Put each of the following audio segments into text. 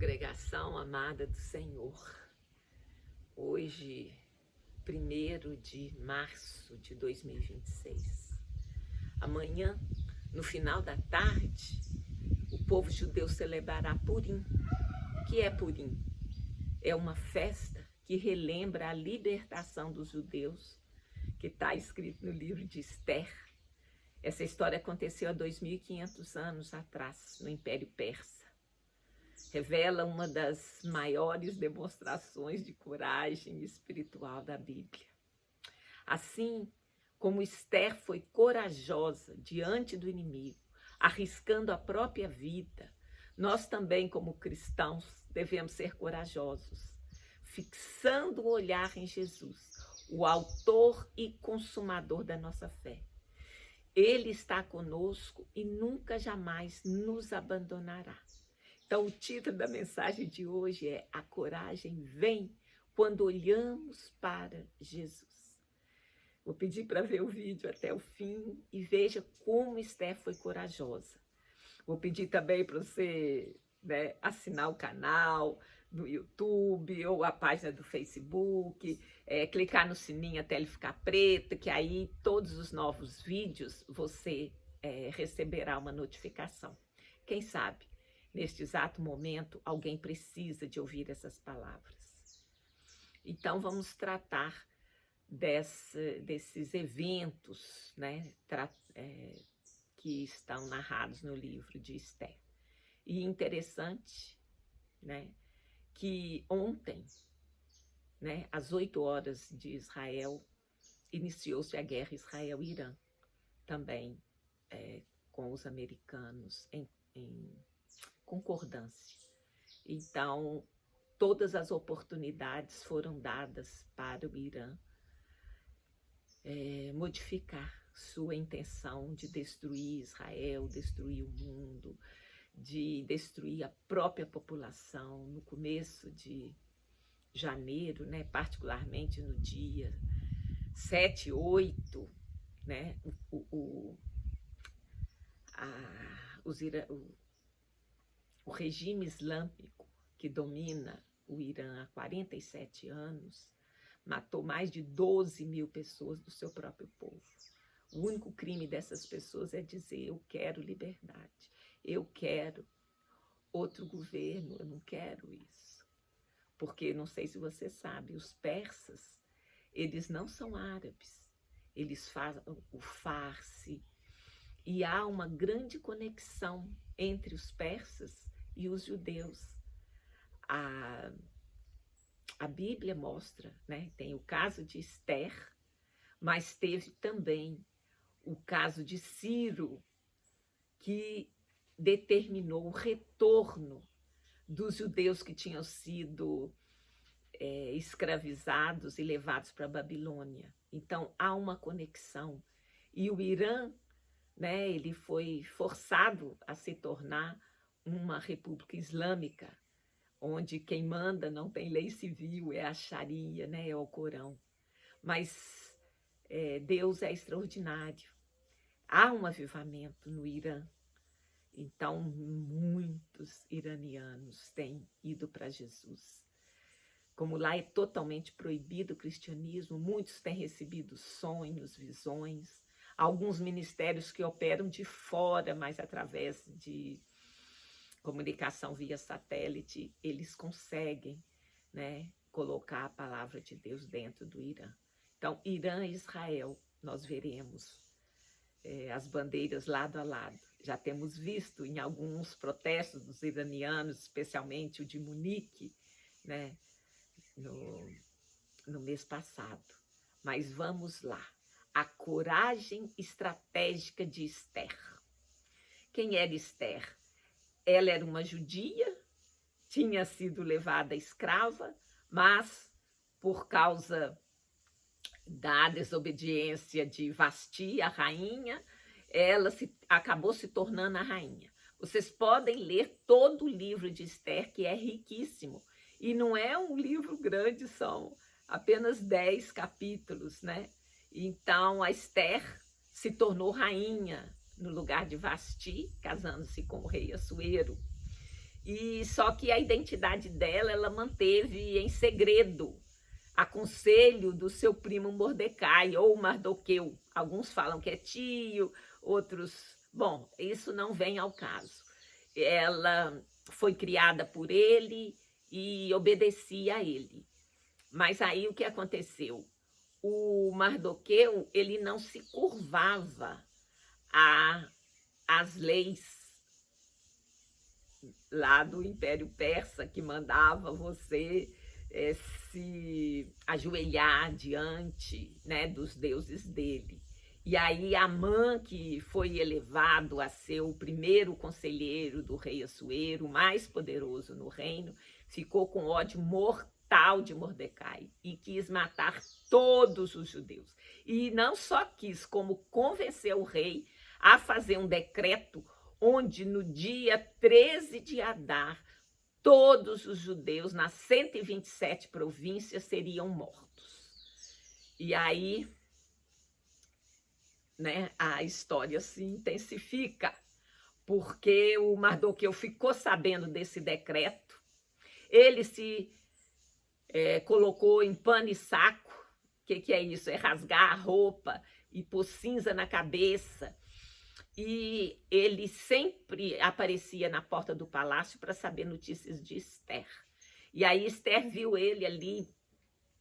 Congregação amada do Senhor, hoje, 1º de março de 2026, amanhã, no final da tarde, o povo judeu celebrará Purim. O que é Purim? É uma festa que relembra a libertação dos judeus, que está escrito no livro de Esther. Essa história aconteceu há 2.500 anos atrás, no Império Persa. Revela uma das maiores demonstrações de coragem espiritual da Bíblia. Assim como Esther foi corajosa diante do inimigo, arriscando a própria vida, nós também, como cristãos, devemos ser corajosos, fixando o olhar em Jesus, o autor e consumador da nossa fé. Ele está conosco e nunca jamais nos abandonará. Então, o título da mensagem de hoje é A Coragem Vem Quando Olhamos para Jesus. Vou pedir para ver o vídeo até o fim e veja como Esther foi corajosa. Vou pedir também para você assinar o canal no YouTube ou a página do Facebook, clicar no sininho até ele ficar preto, que aí todos os novos vídeos você receberá uma notificação. Quem sabe? Neste exato momento, alguém precisa de ouvir essas palavras. Então, vamos tratar desses eventos, que estão narrados no livro de Esther. E interessante, que ontem, às 8 horas de Israel, iniciou-se a guerra Israel-Irã, também com os americanos em concordância. Então, todas as oportunidades foram dadas para o Irã modificar sua intenção de destruir Israel, destruir o mundo, de destruir a própria população. No começo de janeiro, particularmente no dia 7, 8, o regime islâmico que domina o Irã há 47 anos matou mais de 12 mil pessoas do seu próprio povo. O único crime dessas pessoas é dizer: eu quero liberdade, eu quero outro governo, eu não quero isso. Porque, não sei se você sabe, os persas, eles não são árabes, eles fazem o farsi, e há uma grande conexão entre os persas e os judeus. A Bíblia mostra, tem o caso de Esther, mas teve também o caso de Ciro, que determinou o retorno dos judeus que tinham sido escravizados e levados para a Babilônia. Então, há uma conexão. E o Irã, ele foi forçado a se tornar uma república islâmica, onde quem manda não tem lei civil, é a Sharia, é o Corão. Mas Deus é extraordinário. Há um avivamento no Irã. Então, muitos iranianos têm ido para Jesus. Como lá é totalmente proibido o cristianismo, muitos têm recebido sonhos, visões. Alguns ministérios que operam de fora, mas através de comunicação via satélite, eles conseguem colocar a palavra de Deus dentro do Irã. Então, Irã e Israel, nós veremos as bandeiras lado a lado. Já temos visto em alguns protestos dos iranianos, especialmente o de Munique, no mês passado. Mas vamos lá. A coragem estratégica de Esther. Quem era Esther? Ela era uma judia, tinha sido levada escrava, mas por causa da desobediência de Vasti, a rainha, ela acabou se tornando a rainha. Vocês podem ler todo o livro de Esther, que é riquíssimo. E não é um livro grande, são apenas 10 capítulos, Então, a Esther se tornou rainha no lugar de Vasti, casando-se com o rei Assuero. E só que a identidade dela, ela manteve em segredo, a conselho do seu primo Mordecai, ou Mardoqueu. Alguns falam que é tio, outros... Bom, isso não vem ao caso. Ela foi criada por ele e obedecia a ele. Mas aí o que aconteceu? O Mardoqueu, ele não se curvava às leis lá do Império Persa, que mandava você se ajoelhar diante, né, dos deuses dele. E aí Amã, que foi elevado a ser o primeiro conselheiro do rei Assuero, o mais poderoso no reino, ficou com ódio mortal de Mordecai e quis matar todos os judeus. E não só quis, como convenceu o rei a fazer um decreto onde no dia 13 de Adar, todos os judeus nas 127 províncias seriam mortos. E aí, né, a história se intensifica, porque o Mardoqueu ficou sabendo desse decreto, ele se colocou em pano e saco. O que é isso? É rasgar a roupa e pôr cinza na cabeça. E ele sempre aparecia na porta do palácio para saber notícias de Esther. E aí Esther viu ele ali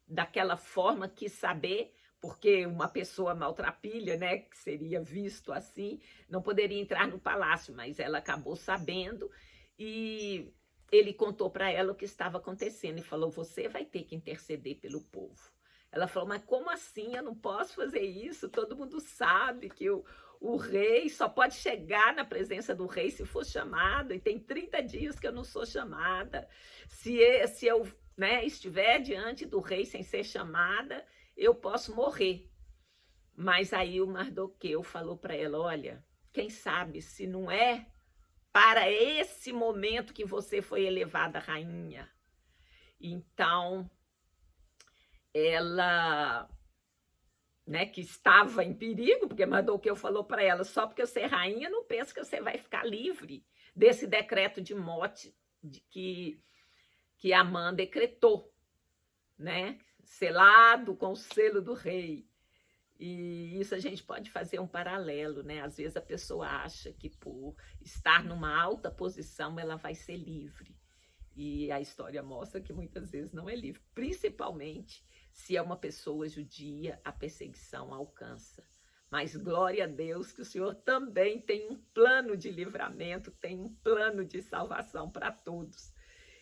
daquela forma, quis saber, porque uma pessoa maltrapilha, né, que seria visto assim, não poderia entrar no palácio, mas ela acabou sabendo e ele contou para ela o que estava acontecendo e falou: você vai ter que interceder pelo povo. Ela falou: mas como assim? Eu não posso fazer isso, todo mundo sabe que o rei só pode chegar na presença do rei se for chamado, e tem 30 dias que eu não sou chamada. Se eu, né, estiver diante do rei sem ser chamada, eu posso morrer. Mas aí o Mardoqueu falou para ela: olha, quem sabe se não é para esse momento que você foi elevada rainha. Então, ela... né, que estava em perigo, porque Mardoqueu falou para ela: só porque você é rainha, não pensa que você vai ficar livre desse decreto de morte que Amã decretou, né, selado com o selo do rei. E isso a gente pode fazer um paralelo, né? Às vezes a pessoa acha que por estar numa alta posição ela vai ser livre. E a história mostra que muitas vezes não é livre, principalmente se é uma pessoa judia, a perseguição alcança. Mas glória a Deus que o Senhor também tem um plano de livramento, tem um plano de salvação para todos.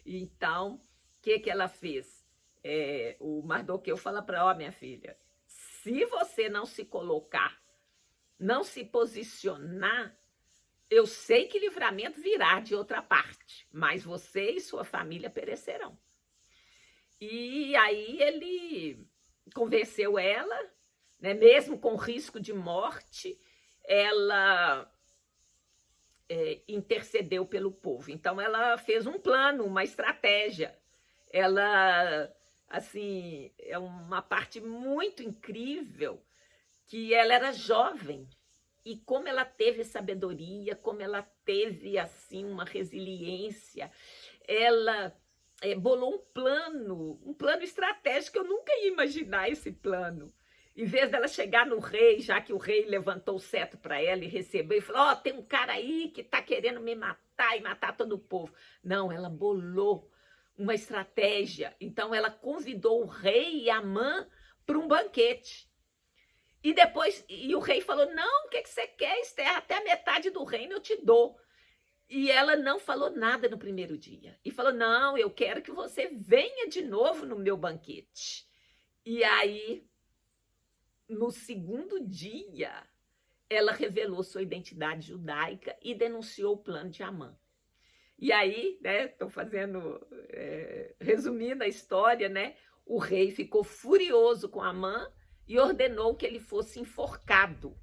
Então, o que ela fez? O Mardoqueu fala para ela: ó, minha filha, se você não se colocar, não se posicionar, eu sei que livramento virá de outra parte, mas você e sua família perecerão. E aí ele convenceu ela, né, mesmo com risco de morte, ela intercedeu pelo povo. Então ela fez um plano, uma estratégia. Ela, assim, é uma parte muito incrível, que ela era jovem. E como ela teve sabedoria, como ela teve assim uma resiliência, ela bolou um plano estratégico. Eu nunca ia imaginar esse plano. Em vez dela chegar no rei, já que o rei levantou o cetro para ela e recebeu, e falou: ó, tem um cara aí que está querendo me matar e matar todo o povo. Não, ela bolou uma estratégia. Então ela convidou o rei e Amã para um banquete. E depois, o rei falou: não, o que você quer, Esther? Até a metade do reino eu te dou. E ela não falou nada no primeiro dia. E falou: não, eu quero que você venha de novo no meu banquete. E aí, no segundo dia, ela revelou sua identidade judaica e denunciou o plano de Amã. E aí, né, estou resumindo a história, né? O rei ficou furioso com Amã e ordenou que ele fosse enforcado,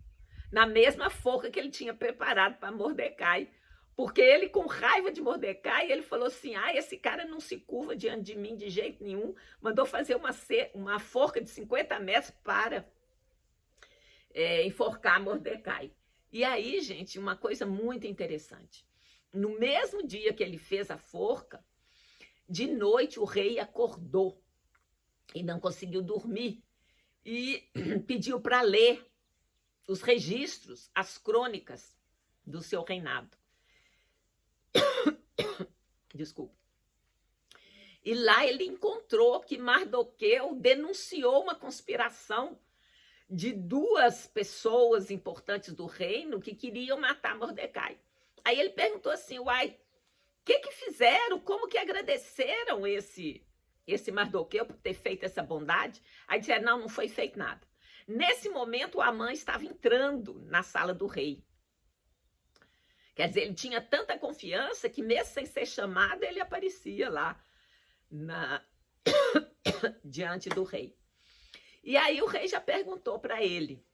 na mesma forca que ele tinha preparado para Mordecai, porque ele, com raiva de Mordecai, ele falou assim: esse cara não se curva diante de mim de jeito nenhum, mandou fazer uma forca de 50 metros para enforcar Mordecai. E aí, gente, uma coisa muito interessante. No mesmo dia que ele fez a forca, de noite o rei acordou e não conseguiu dormir e pediu para ler os registros, as crônicas do seu reinado. Desculpa. E lá ele encontrou que Mardoqueu denunciou uma conspiração de duas pessoas importantes do reino que queriam matar Mordecai. Aí ele perguntou assim, uai, o que fizeram? Como que agradeceram esse Mardoqueu por ter feito essa bondade? Aí disseram, não foi feito nada. Nesse momento, o Amã estava entrando na sala do rei. Quer dizer, ele tinha tanta confiança que mesmo sem ser chamado, ele aparecia lá diante do rei. E aí o rei já perguntou para ele,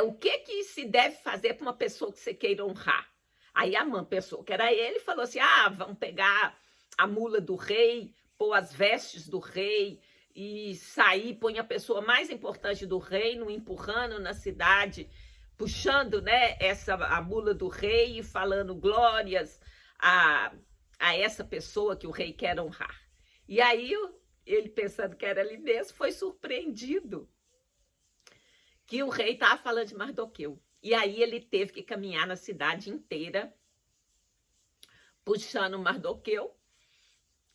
o que se deve fazer para uma pessoa que você queira honrar? Aí Amã pensou que era ele e falou assim, vamos pegar a mula do rei, pôr as vestes do rei e sair, põe a pessoa mais importante do reino, empurrando na cidade, puxando, né, a mula do rei e falando glórias a essa pessoa que o rei quer honrar. E aí ele, pensando que era ali mesmo, foi surpreendido que o rei estava falando de Mardoqueu. E aí ele teve que caminhar na cidade inteira, puxando Mardoqueu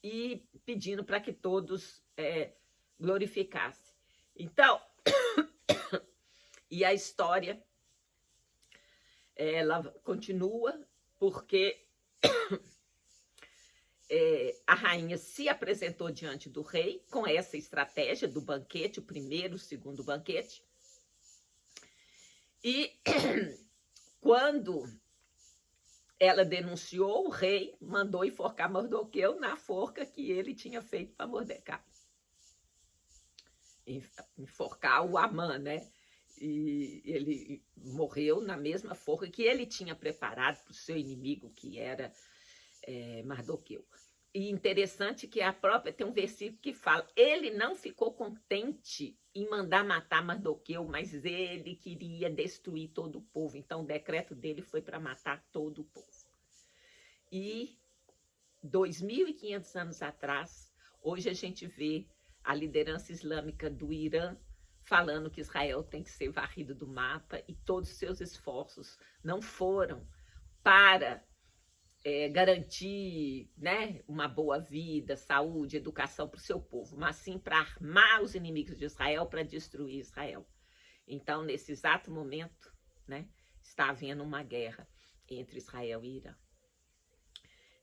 e pedindo para que todos glorificassem. Então, e a história, ela continua, porque a rainha se apresentou diante do rei com essa estratégia do banquete, o primeiro, o segundo banquete. E quando ela denunciou, o rei mandou enforcar Mardoqueu na forca que ele tinha feito para Mordecai. Enforcar o Amã, né? E ele morreu na mesma forca que ele tinha preparado para o seu inimigo, que era Mardoqueu. E interessante que a própria tem um versículo que fala, ele não ficou contente em mandar matar Mardoqueu, mas ele queria destruir todo o povo. Então o decreto dele foi para matar todo o povo. E 2.500 anos atrás, hoje a gente vê a liderança islâmica do Irã falando que Israel tem que ser varrido do mapa, e todos os seus esforços não foram para garantir, né, uma boa vida, saúde, educação para o seu povo, mas sim para armar os inimigos de Israel, para destruir Israel. Então, nesse exato momento, né, está havendo uma guerra entre Israel e Irã.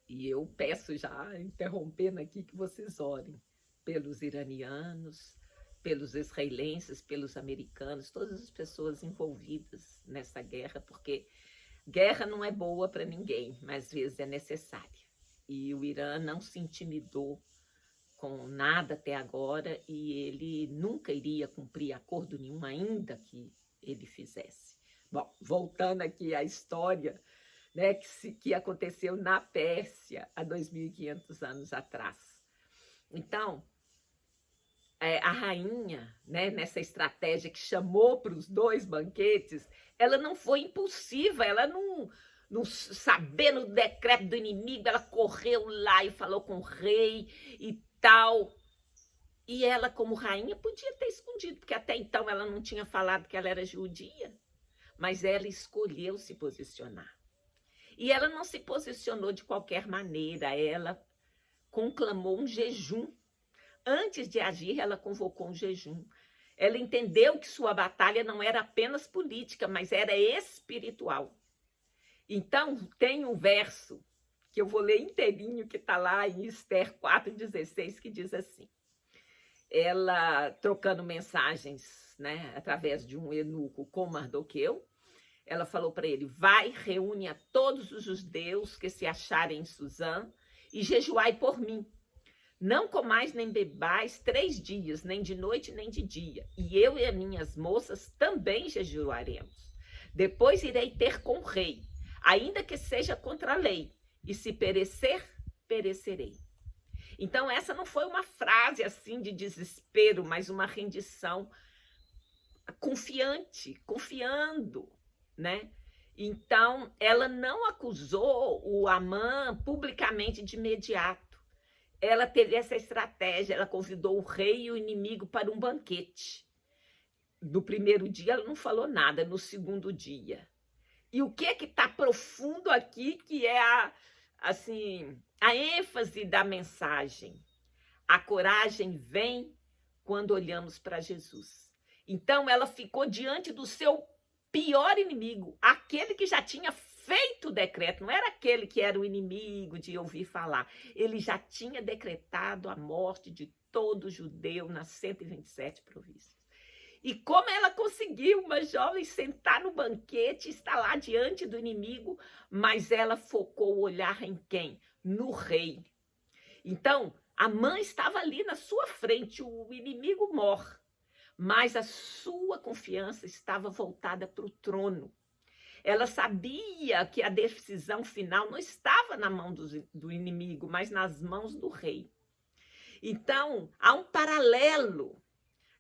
E eu peço já, interrompendo aqui, que vocês orem pelos iranianos, pelos israelenses, pelos americanos, todas as pessoas envolvidas nessa guerra, porque guerra não é boa para ninguém, mas às vezes é necessária. E o Irã não se intimidou com nada até agora e ele nunca iria cumprir acordo nenhum, ainda que ele fizesse. Bom, voltando aqui à história, né, que aconteceu na Pérsia há 2.500 anos atrás. Então, a rainha, né, nessa estratégia que chamou para os 2 banquetes, ela não foi impulsiva, ela não sabendo o decreto do inimigo, ela correu lá e falou com o rei e tal. E ela, como rainha, podia ter escondido, porque até então ela não tinha falado que ela era judia, mas ela escolheu se posicionar. E ela não se posicionou de qualquer maneira, ela conclamou um jejum. Antes de agir, ela convocou um jejum. Ela entendeu que sua batalha não era apenas política, mas era espiritual. Então, tem um verso que eu vou ler inteirinho, que está lá em Esther 4,16, que diz assim, ela trocando mensagens, né, através de um eunuco com Mardoqueu, ela falou para ele, vai, reúne a todos os judeus que se acharem em Suzã e jejuai por mim. Não comais nem bebais 3 dias, nem de noite nem de dia. E eu e as minhas moças também jejuaremos. Depois irei ter com o rei, ainda que seja contra a lei. E se perecer, perecerei. Então essa não foi uma frase assim de desespero, mas uma rendição confiante, confiando, né? Então, ela não acusou o Amã publicamente de imediato. Ela teve essa estratégia, ela convidou o rei e o inimigo para um banquete. No primeiro dia ela não falou nada, no segundo dia. E o que está profundo aqui, que é a ênfase da mensagem? A coragem vem quando olhamos para Jesus. Então ela ficou diante do seu pior inimigo, aquele que já tinha feito o decreto, não era aquele que era o inimigo de ouvir falar. Ele já tinha decretado a morte de todo judeu nas 127 províncias. E como ela conseguiu, uma jovem, sentar no banquete, estar lá diante do inimigo, mas ela focou o olhar em quem? No rei. Então, Amã estava ali na sua frente, o inimigo morre, mas a sua confiança estava voltada para o trono. Ela sabia que a decisão final não estava na mão do inimigo, mas nas mãos do rei. Então, há um paralelo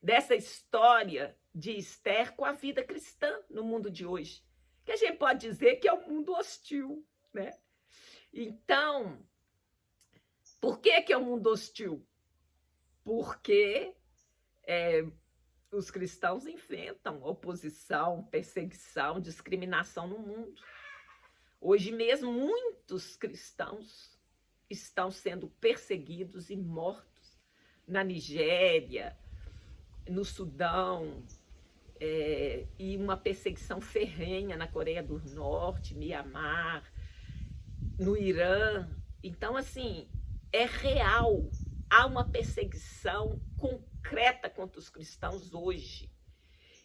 dessa história de Esther com a vida cristã no mundo de hoje, que a gente pode dizer que é um mundo hostil, né? Então, por que é um mundo hostil? Porque os cristãos enfrentam oposição, perseguição, discriminação no mundo. Hoje mesmo, muitos cristãos estão sendo perseguidos e mortos na Nigéria, no Sudão, e uma perseguição ferrenha na Coreia do Norte, Mianmar, no Irã. Então, assim, é real. Há uma perseguição concreta contra os cristãos hoje.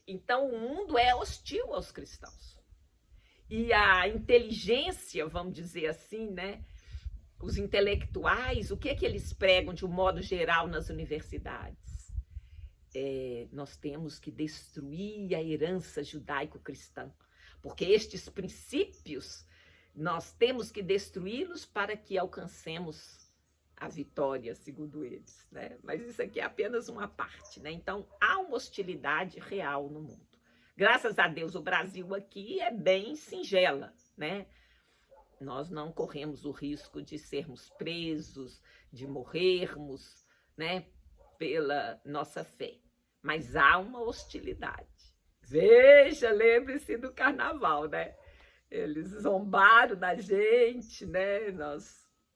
Então, o mundo é hostil aos cristãos. E a inteligência, vamos dizer assim, né? Os intelectuais, o que é que eles pregam de um modo geral nas universidades? Nós temos que destruir a herança judaico-cristã, porque estes princípios nós temos que destruí-los para que alcancemos a vitória, segundo eles, né? Mas isso aqui é apenas uma parte, né? Então, há uma hostilidade real no mundo. Graças a Deus, o Brasil aqui é bem singela, né? Nós não corremos o risco de sermos presos, de morrermos, né, pela nossa fé. Mas há uma hostilidade. Veja, lembre-se do carnaval, né? Eles zombaram da gente, né?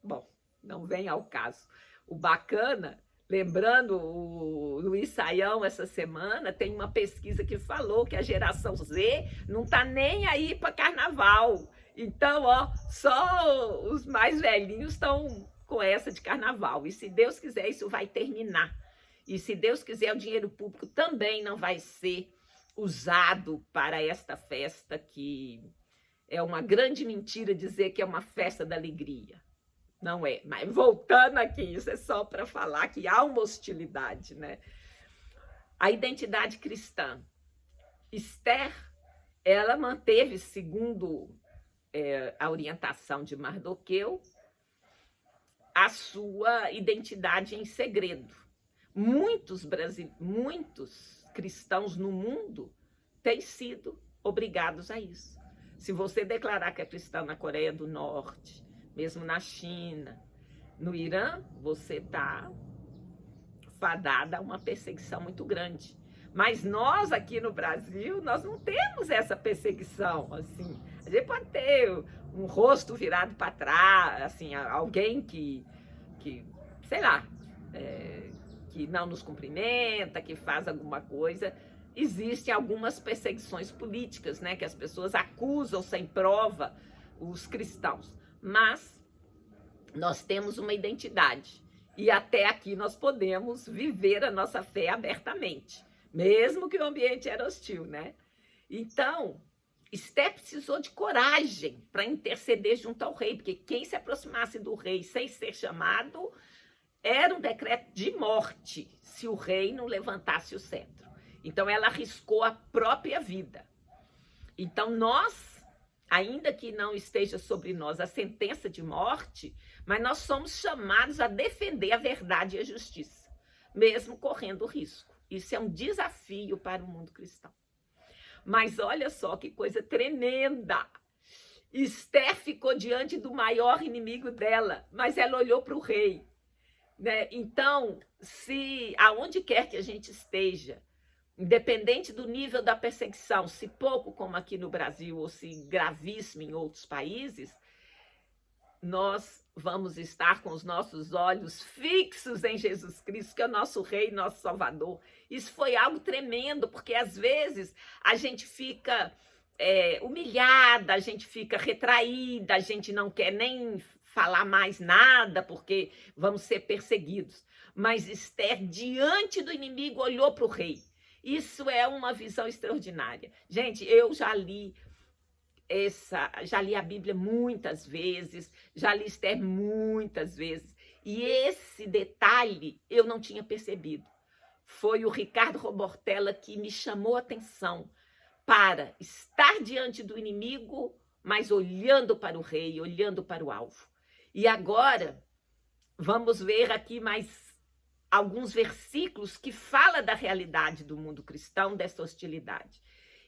Bom, não vem ao caso. O bacana, lembrando o Luiz Saião essa semana, tem uma pesquisa que falou que a geração Z não está nem aí para carnaval. Então, só os mais velhinhos estão com essa de carnaval. E se Deus quiser, isso vai terminar. E se Deus quiser, o dinheiro público também não vai ser usado para esta festa, que é uma grande mentira dizer que é uma festa da alegria. Não é. Mas voltando aqui, isso é só para falar que há uma hostilidade, né? A identidade cristã. Esther, ela manteve, segundo a orientação de Mardoqueu, a sua identidade em segredo. Muitos cristãos no mundo têm sido obrigados a isso. Se você declarar que é cristão na Coreia do Norte, mesmo na China, no Irã, você está fadada a uma perseguição muito grande. Mas nós aqui no Brasil, nós não temos essa perseguição, assim. A gente pode ter um rosto virado para trás, assim, alguém que sei lá, que não nos cumprimenta, que faz alguma coisa. Existem algumas perseguições políticas, né, que as pessoas acusam sem prova os cristãos. Mas nós temos uma identidade. E até aqui nós podemos viver a nossa fé abertamente, mesmo que o ambiente era hostil, né? Então, Esther precisou de coragem para interceder junto ao rei, porque quem se aproximasse do rei sem ser chamado era um decreto de morte, se o rei não levantasse o cetro. Então, ela arriscou a própria vida. Então, nós, ainda que não esteja sobre nós a sentença de morte, mas nós somos chamados a defender a verdade e a justiça, mesmo correndo risco. Isso é um desafio para o mundo cristão. Mas olha só que coisa tremenda. Esther ficou diante do maior inimigo dela, mas ela olhou para o rei. Né? Então, se aonde quer que a gente esteja, independente do nível da perseguição, se pouco como aqui no Brasil ou se gravíssimo em outros países, nós vamos estar com os nossos olhos fixos em Jesus Cristo, que é o nosso Rei, nosso Salvador. Isso foi algo tremendo, porque às vezes a gente fica humilhada, a gente fica retraída, a gente não quer nem falar mais nada, porque vamos ser perseguidos. Mas Esther, diante do inimigo, olhou para o rei. Isso é uma visão extraordinária. Gente, eu já li a Bíblia muitas vezes, já li Esther muitas vezes, e esse detalhe eu não tinha percebido. Foi o Ricardo Robortella que me chamou a atenção para estar diante do inimigo, mas olhando para o rei, olhando para o alvo. E agora, vamos ver aqui mais alguns versículos que falam da realidade do mundo cristão, dessa hostilidade.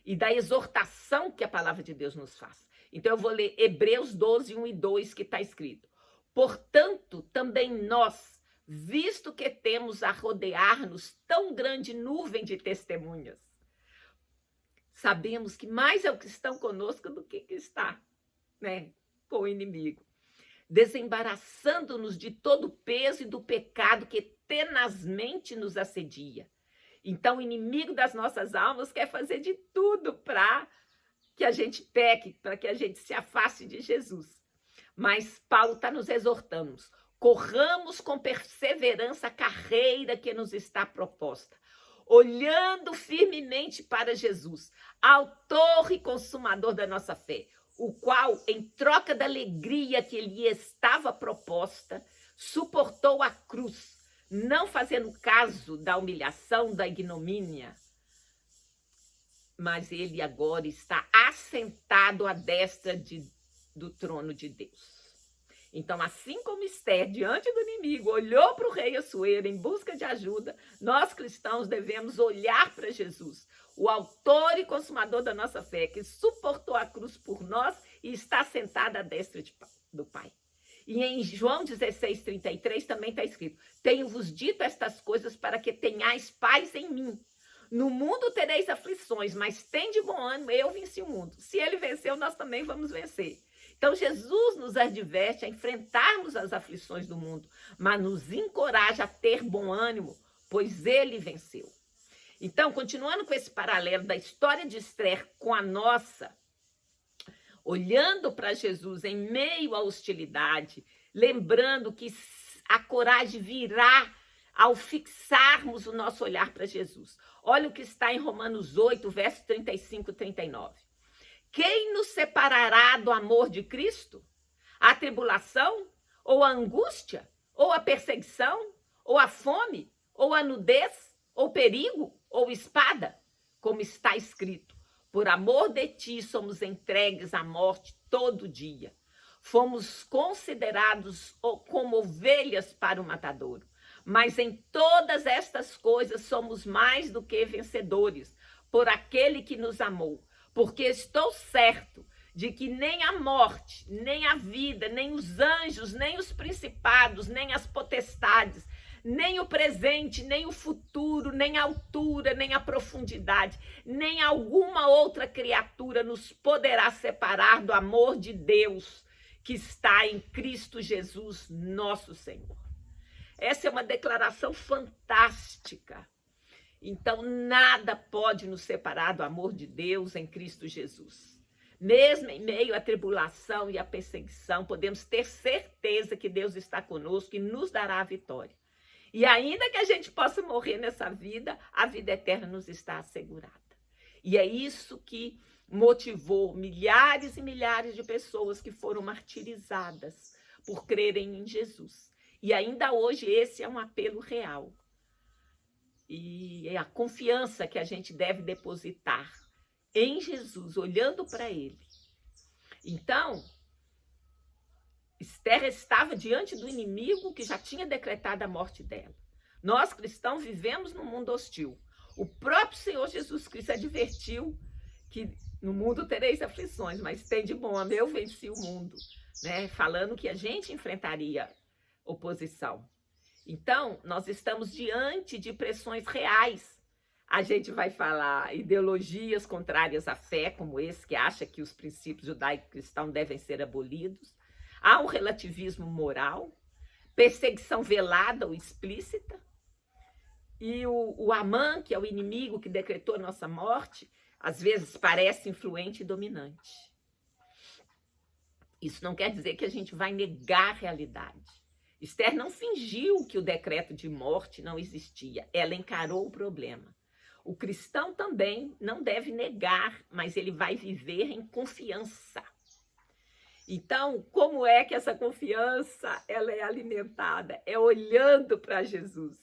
E da exortação que a palavra de Deus nos faz. Então eu vou ler Hebreus 12, 1 e 2, que está escrito. Portanto, também nós, visto que temos a rodear-nos tão grande nuvem de testemunhas, sabemos que mais é o que estão conosco do que está, né, com o inimigo. Desembaraçando-nos de todo o peso e do pecado que tenazmente nos assedia. Então, o inimigo das nossas almas quer fazer de tudo para que a gente peque, para que a gente se afaste de Jesus. Mas Paulo está nos exortando. Corramos com perseverança a carreira que nos está proposta, olhando firmemente para Jesus, autor e consumador da nossa fé, o qual, em troca da alegria que lhe estava proposta, suportou a cruz, não fazendo caso da humilhação, da ignomínia, mas ele agora está assentado à destra do trono de Deus. Então, assim como Esther, diante do inimigo, olhou para o rei Assuero em busca de ajuda, nós cristãos devemos olhar para Jesus, o autor e consumador da nossa fé, que suportou a cruz por nós e está sentado à destra do Pai. E em João 16:33 também está escrito: tenho-vos dito estas coisas para que tenhais paz em mim. No mundo tereis aflições, mas tende bom ânimo, eu venci o mundo. Se ele venceu, nós também vamos vencer. Então, Jesus nos adverte a enfrentarmos as aflições do mundo, mas nos encoraja a ter bom ânimo, pois ele venceu. Então, continuando com esse paralelo da história de Esther com a nossa, olhando para Jesus em meio à hostilidade, lembrando que a coragem virá ao fixarmos o nosso olhar para Jesus. Olha o que está em Romanos 8, versos 35 e 39. Quem nos separará do amor de Cristo? A tribulação? Ou a angústia? Ou a perseguição? Ou a fome? Ou a nudez? Ou perigo? Ou espada? Como está escrito: por amor de ti somos entregues à morte todo dia. Fomos considerados como ovelhas para o matadouro. Mas em todas estas coisas somos mais do que vencedores, por aquele que nos amou. Porque estou certo de que nem a morte, nem a vida, nem os anjos, nem os principados, nem as potestades, nem o presente, nem o futuro, nem a altura, nem a profundidade, nem alguma outra criatura nos poderá separar do amor de Deus que está em Cristo Jesus, nosso Senhor. Essa é uma declaração fantástica. Então, nada pode nos separar do amor de Deus em Cristo Jesus. Mesmo em meio à tribulação e à perseguição, podemos ter certeza que Deus está conosco e nos dará a vitória. E ainda que a gente possa morrer nessa vida, a vida eterna nos está assegurada. E é isso que motivou milhares e milhares de pessoas que foram martirizadas por crerem em Jesus. E ainda hoje esse é um apelo real. E é a confiança que a gente deve depositar em Jesus, olhando para ele. Então, Esther estava diante do inimigo que já tinha decretado a morte dela. Nós, cristãos, vivemos num mundo hostil. O próprio Senhor Jesus Cristo advertiu que no mundo tereis aflições, mas tem de bom, eu venci o mundo, né? Falando que a gente enfrentaria oposição. Então, nós estamos diante de pressões reais. A gente vai falar ideologias contrárias à fé, como esse, que acha que os princípios judaico-cristãos devem ser abolidos. Há um relativismo moral, perseguição velada ou explícita. E o Amã, que é o inimigo que decretou a nossa morte, às vezes parece influente e dominante. Isso não quer dizer que a gente vai negar a realidade. Esther não fingiu que o decreto de morte não existia. Ela encarou o problema. O cristão também não deve negar, mas ele vai viver em confiança. Então, como é que essa confiança ela é alimentada? É olhando para Jesus,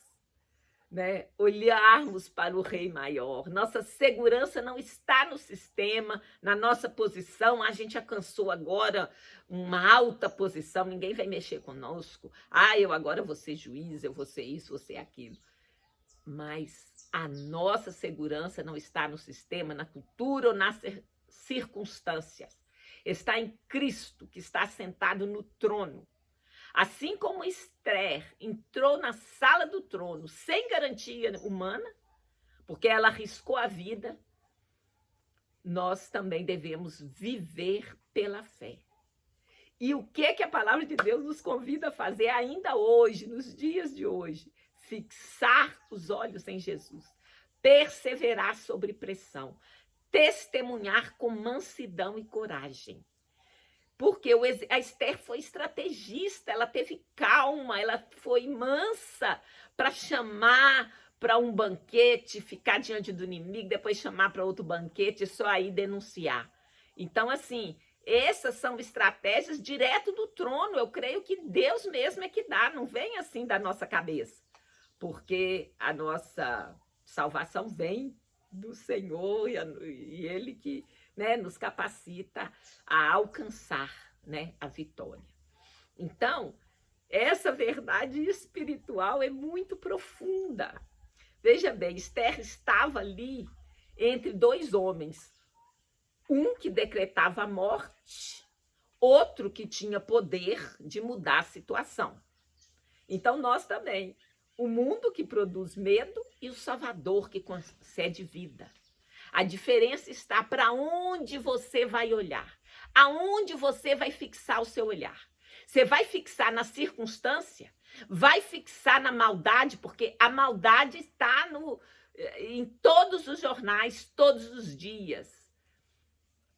né? Olharmos para o Rei Maior. Nossa segurança não está no sistema, na nossa posição. A gente alcançou agora uma alta posição, ninguém vai mexer conosco. Eu agora vou ser juiz, eu vou ser isso, vou ser aquilo. Mas a nossa segurança não está no sistema, na cultura ou nas circunstâncias. Está em Cristo, que está sentado no trono. Assim como Esther entrou na sala do trono sem garantia humana, porque ela arriscou a vida, nós também devemos viver pela fé. E o que a palavra de Deus nos convida a fazer ainda hoje, nos dias de hoje? Fixar os olhos em Jesus, perseverar sobre pressão, testemunhar com mansidão e coragem. Porque a Esther foi estrategista, ela teve calma, ela foi mansa para chamar para um banquete, ficar diante do inimigo, depois chamar para outro banquete e só aí denunciar. Então, assim, essas são estratégias direto do trono. Eu creio que Deus mesmo é que dá, não vem assim da nossa cabeça. Porque a nossa salvação vem do Senhor e Ele que, né, nos capacita a alcançar, né, a vitória. Então, essa verdade espiritual é muito profunda. Veja bem, Esther estava ali entre dois homens. Um que decretava a morte, outro que tinha poder de mudar a situação. Então, nós também. O mundo que produz medo e o Salvador que concede vida. A diferença está para onde você vai olhar, aonde você vai fixar o seu olhar. Você vai fixar na circunstância, vai fixar na maldade, porque a maldade está em todos os jornais, todos os dias.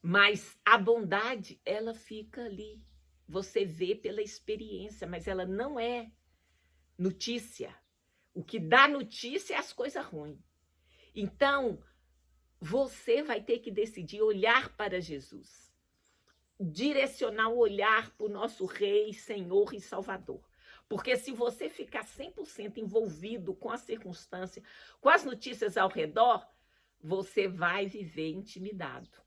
Mas a bondade, ela fica ali. Você vê pela experiência, mas ela não é notícia. O que dá notícia é as coisas ruins. Então, você vai ter que decidir olhar para Jesus. Direcionar o olhar para o nosso Rei, Senhor e Salvador. Porque se você ficar 100% envolvido com a circunstância, com as notícias ao redor, você vai viver intimidado.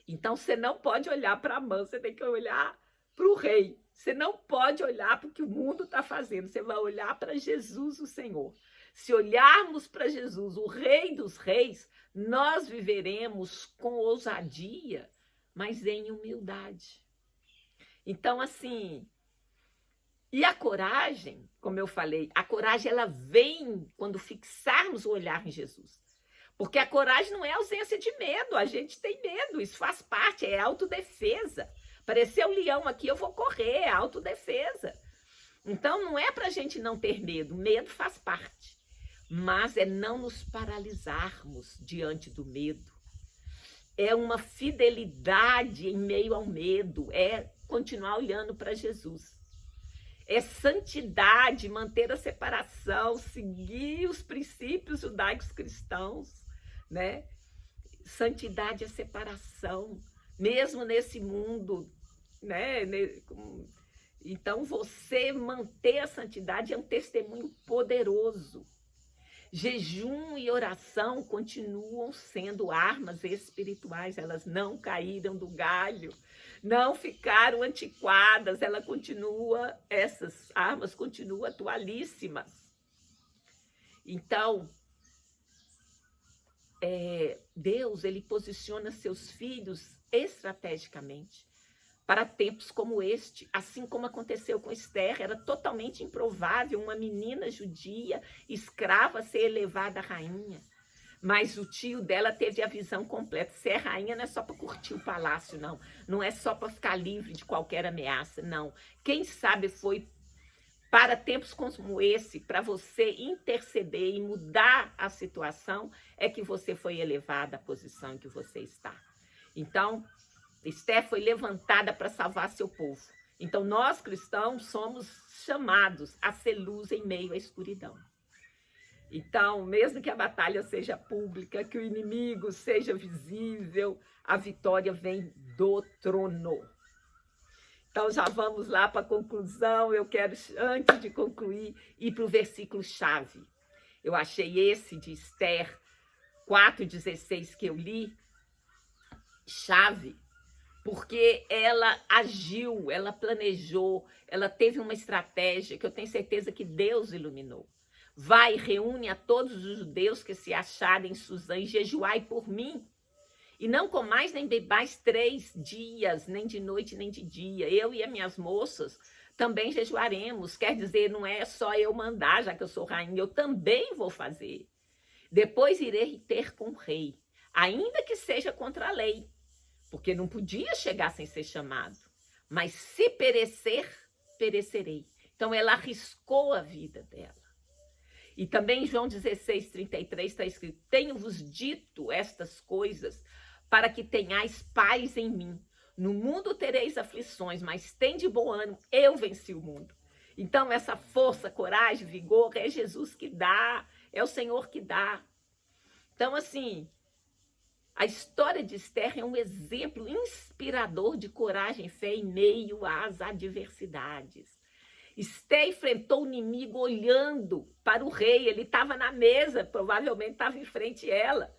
Então, você não pode olhar para a mão, você tem que olhar para o Rei. Você não pode olhar para o que o mundo está fazendo, você vai olhar para Jesus, o Senhor. Se olharmos para Jesus, o Rei dos Reis, nós viveremos com ousadia, mas em humildade. Então, assim, e a coragem, como eu falei, a coragem ela vem quando fixarmos o olhar em Jesus. Porque a coragem não é ausência de medo, a gente tem medo, isso faz parte, é autodefesa. Apareceu um leão aqui, eu vou correr, é autodefesa. Então, não é para a gente não ter medo, medo faz parte. Mas é não nos paralisarmos diante do medo. É uma fidelidade em meio ao medo, é continuar olhando para Jesus. É santidade, manter a separação, seguir os princípios judaicos cristãos, né? Santidade é separação, mesmo nesse mundo, né? Então, você manter a santidade é um testemunho poderoso. Jejum e oração continuam sendo armas espirituais, elas não caíram do galho, não ficaram antiquadas, essas armas continuam atualíssimas. Então, Deus, ele posiciona seus filhos estrategicamente para tempos como este, assim como aconteceu com Esther. Era totalmente improvável uma menina judia, escrava, ser elevada a rainha. Mas o tio dela teve a visão completa. Ser rainha não é só para curtir o palácio, não. Não é só para ficar livre de qualquer ameaça, não. Quem sabe foi para tempos como esse, para você interceder e mudar a situação, é que você foi elevada à posição em que você está. Então, Esther foi levantada para salvar seu povo. Então, nós cristãos somos chamados a ser luz em meio à escuridão. Então, mesmo que a batalha seja pública, que o inimigo seja visível, a vitória vem do trono. Então, já vamos lá para a conclusão. Eu quero, antes de concluir, ir para o versículo-chave. Eu achei esse de Esther 4,16 que eu li, chave, porque ela agiu, ela planejou, ela teve uma estratégia que eu tenho certeza que Deus iluminou. Vai, reúne a todos os judeus que se acharem em Suzã e jejuai por mim. E não comais nem bebais 3 dias, nem de noite, nem de dia. Eu e as minhas moças também jejuaremos. Quer dizer, não é só eu mandar, já que eu sou rainha, eu também vou fazer. Depois irei ter com o rei, ainda que seja contra a lei, porque não podia chegar sem ser chamado. Mas se perecer, perecerei. Então ela arriscou a vida dela. E também em João 16:33 está escrito: tenho-vos dito estas coisas para que tenhais paz em mim. No mundo tereis aflições, mas tende bom ânimo, eu venci o mundo. Então essa força, coragem, vigor, é Jesus que dá, é o Senhor que dá. Então assim, a história de Esther é um exemplo inspirador de coragem e fé em meio às adversidades. Esther enfrentou o inimigo olhando para o rei. Ele estava na mesa, provavelmente estava em frente a ela.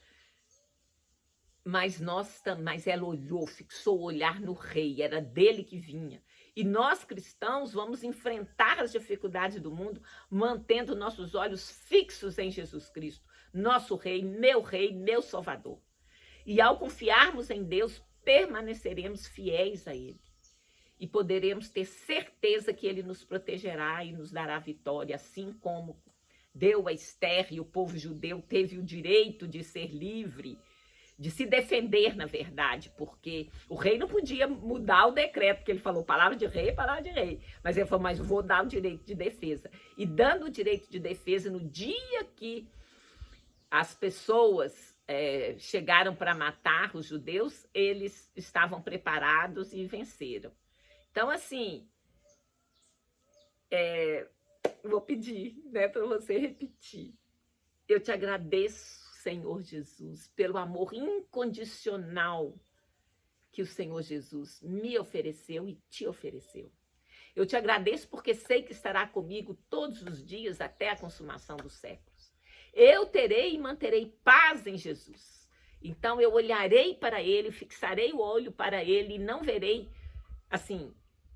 Mas ela olhou, fixou o olhar no rei, era dele que vinha. E nós cristãos vamos enfrentar as dificuldades do mundo mantendo nossos olhos fixos em Jesus Cristo, nosso rei, meu Salvador. E ao confiarmos em Deus, permaneceremos fiéis a ele. E poderemos ter certeza que ele nos protegerá e nos dará vitória, assim como deu a Esther e o povo judeu teve o direito de ser livre, de se defender, na verdade, porque o rei não podia mudar o decreto, porque ele falou palavra de rei, palavra de rei. Mas ele falou, mas vou dar o direito de defesa. E dando o direito de defesa, no dia que as pessoas chegaram para matar os judeus, eles estavam preparados e venceram. Então, assim, vou pedir, para você repetir. Eu te agradeço, Senhor Jesus, pelo amor incondicional que o Senhor Jesus me ofereceu e te ofereceu. Eu te agradeço porque sei que estará comigo todos os dias até a consumação dos séculos. Eu terei e manterei paz em Jesus. Então, eu olharei para ele, fixarei o olho para ele e não verei, assim,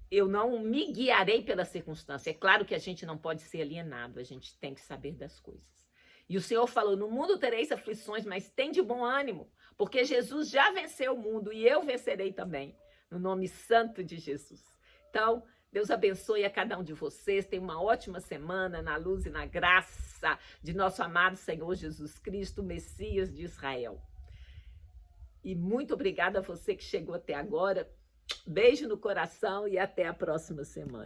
eu não me guiarei pela circunstância. É claro que a gente não pode ser alienado, a gente tem que saber das coisas. E o Senhor falou, no mundo tereis aflições, mas tem de bom ânimo, porque Jesus já venceu o mundo e eu vencerei também, no nome santo de Jesus. Então, Deus abençoe a cada um de vocês, tenha uma ótima semana na luz e na graça de nosso amado Senhor Jesus Cristo, Messias de Israel. E muito obrigada a você que chegou até agora. Beijo no coração e até a próxima semana.